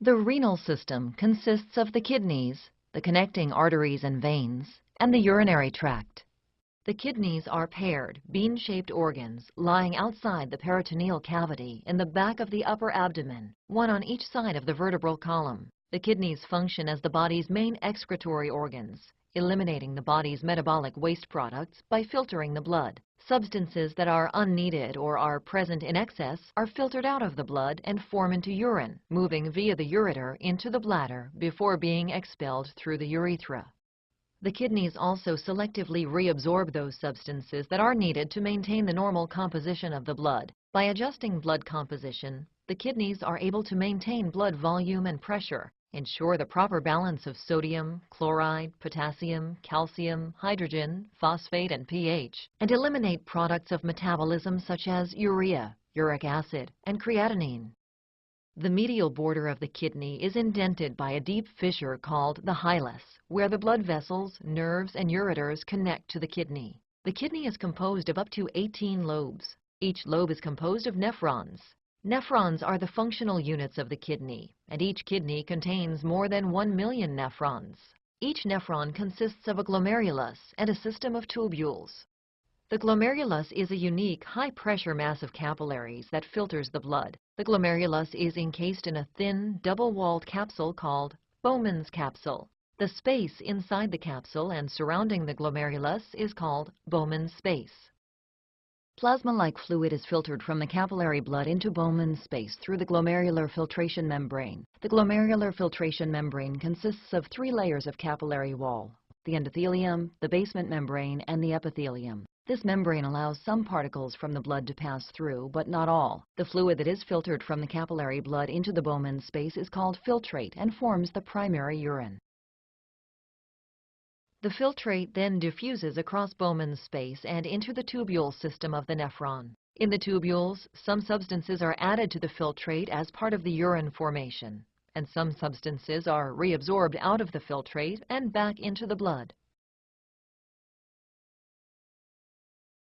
The renal system consists of the kidneys, the connecting arteries and veins, and the urinary tract. The kidneys are paired, bean-shaped organs lying outside the peritoneal cavity in the back of the upper abdomen, one on each side of the vertebral column. The kidneys function as the body's main excretory organs, eliminating the body's metabolic waste products by filtering the blood. Substances that are unneeded or are present in excess are filtered out of the blood and form into urine, moving via the ureter into the bladder before being expelled through the urethra. The kidneys also selectively reabsorb those substances that are needed to maintain the normal composition of the blood. By adjusting blood composition, the kidneys are able to maintain blood volume and pressure, ensure the proper balance of sodium, chloride, potassium, calcium, hydrogen, phosphate, and pH, and eliminate products of metabolism such as urea, uric acid, and creatinine. The medial border of the kidney is indented by a deep fissure called the hilus, where the blood vessels, nerves, and ureters connect to the kidney. The kidney is composed of up to 18 lobes. Each lobe is composed of nephrons. Nephrons are the functional units of the kidney, and each kidney contains more than 1 million nephrons. Each nephron consists of a glomerulus and a system of tubules. The glomerulus is a unique, high-pressure mass of capillaries that filters the blood. The glomerulus is encased in a thin, double-walled capsule called Bowman's capsule. The space inside the capsule and surrounding the glomerulus is called Bowman's space. Plasma-like fluid is filtered from the capillary blood into Bowman's space through the glomerular filtration membrane. The glomerular filtration membrane consists of 3 layers of capillary wall: the endothelium, the basement membrane, and the epithelium. This membrane allows some particles from the blood to pass through, but not all. The fluid that is filtered from the capillary blood into the Bowman's space is called filtrate and forms the primary urine. The filtrate then diffuses across Bowman's space and into the tubule system of the nephron. In the tubules, some substances are added to the filtrate as part of the urine formation, and some substances are reabsorbed out of the filtrate and back into the blood.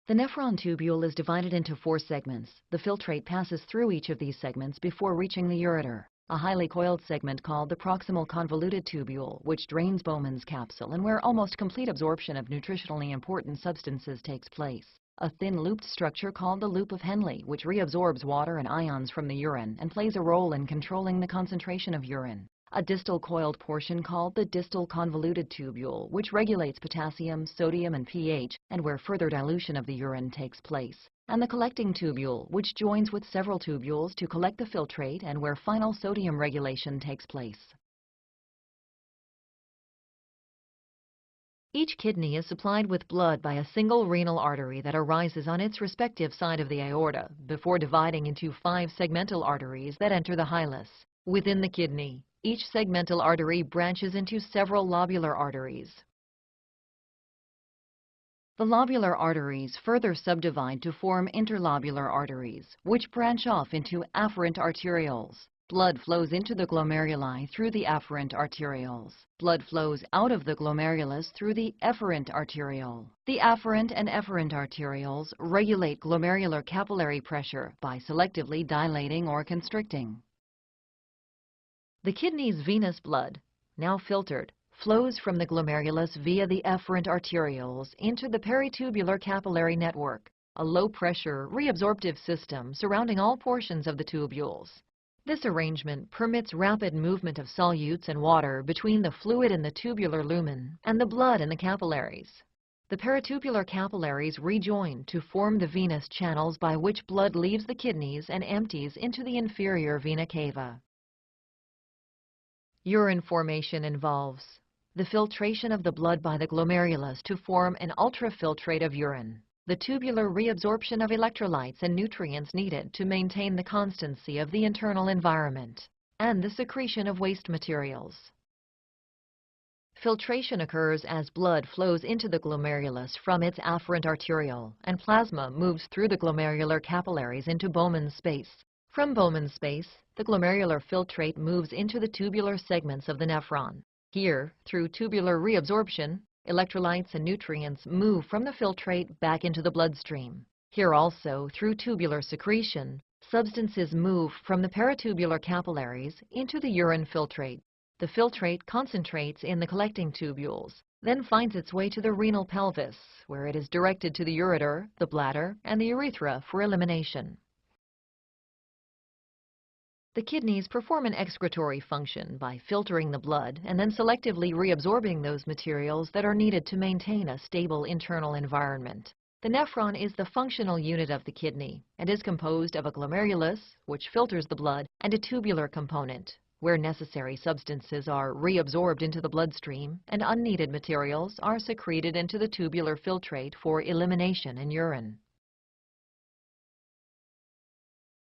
The nephron tubule is divided into 4 segments. The filtrate passes through each of these segments before reaching the ureter. A highly coiled segment called the proximal convoluted tubule, which drains Bowman's capsule and where almost complete absorption of nutritionally important substances takes place. A thin looped structure called the loop of Henle, which reabsorbs water and ions from the urine and plays a role in controlling the concentration of urine. A distal coiled portion called the distal convoluted tubule, which regulates potassium, sodium, and pH, and where further dilution of the urine takes place. And the collecting tubule, which joins with several tubules to collect the filtrate and where final sodium regulation takes place. Each kidney is supplied with blood by a single renal artery that arises on its respective side of the aorta before dividing into 5 segmental arteries that enter the hilus. Within the kidney, each segmental artery branches into several lobular arteries. The lobular arteries further subdivide to form interlobular arteries, which branch off into afferent arterioles. Blood flows into the glomeruli through the afferent arterioles. Blood flows out of the glomerulus through the efferent arteriole. The afferent and efferent arterioles regulate glomerular capillary pressure by selectively dilating or constricting. The kidney's venous blood, now filtered, flows from the glomerulus via the efferent arterioles into the peritubular capillary network, a low-pressure, reabsorptive system surrounding all portions of the tubules. This arrangement permits rapid movement of solutes and water between the fluid in the tubular lumen and the blood in the capillaries. The peritubular capillaries rejoin to form the venous channels by which blood leaves the kidneys and empties into the inferior vena cava. Urine formation involves the filtration of the blood by the glomerulus to form an ultrafiltrate of urine, the tubular reabsorption of electrolytes and nutrients needed to maintain the constancy of the internal environment, and the secretion of waste materials. Filtration occurs as blood flows into the glomerulus from its afferent arteriole, and plasma moves through the glomerular capillaries into Bowman's space. From Bowman's space, the glomerular filtrate moves into the tubular segments of the nephron. Here, through tubular reabsorption, electrolytes and nutrients move from the filtrate back into the bloodstream. Here also, through tubular secretion, Substances move from the peritubular capillaries into the urine filtrate. The filtrate concentrates in the collecting tubules, then finds its way to the renal pelvis, where it is directed to the ureter, the bladder, and the urethra for elimination. The kidneys perform an excretory function by filtering the blood and then selectively reabsorbing those materials that are needed to maintain a stable internal environment. The nephron is the functional unit of the kidney and is composed of a glomerulus, which filters the blood, and a tubular component, where necessary substances are reabsorbed into the bloodstream and unneeded materials are secreted into the tubular filtrate for elimination in urine.